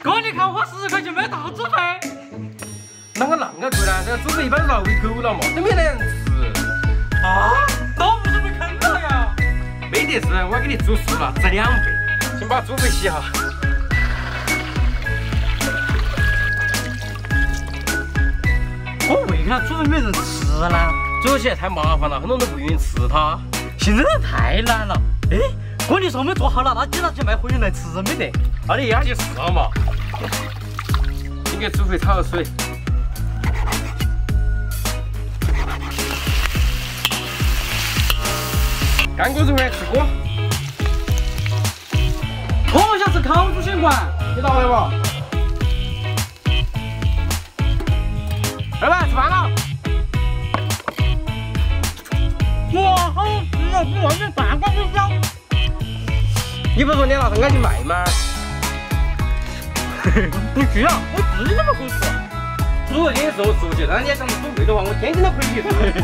哥，你看我花10块钱买到猪肺。啷个那个贵呢？这个猪肺一般都拿喂狗了嘛，都没得人吃。啊？那不是被坑了呀？没得事，我给你煮熟了，值2倍。先把猪肺洗哈。我为啥猪肺没人吃呢？煮起来太麻烦了，很多人都不愿意吃它。现在人太难了。哎，哥，你说没做好了，那警察去卖回去来吃没得？那你压去试了嘛？先给猪肺焯个水。 干锅猪肺吃锅。我想吃烤猪血管，你拿来吧。老板，吃饭了。哇，好吃啊！比外面饭馆都香。你不是说你拿上赶紧卖吗？不需要，我自己都不会吃。煮这些是我熟悉，但是你要想煮贵的话，我天天都可以吃。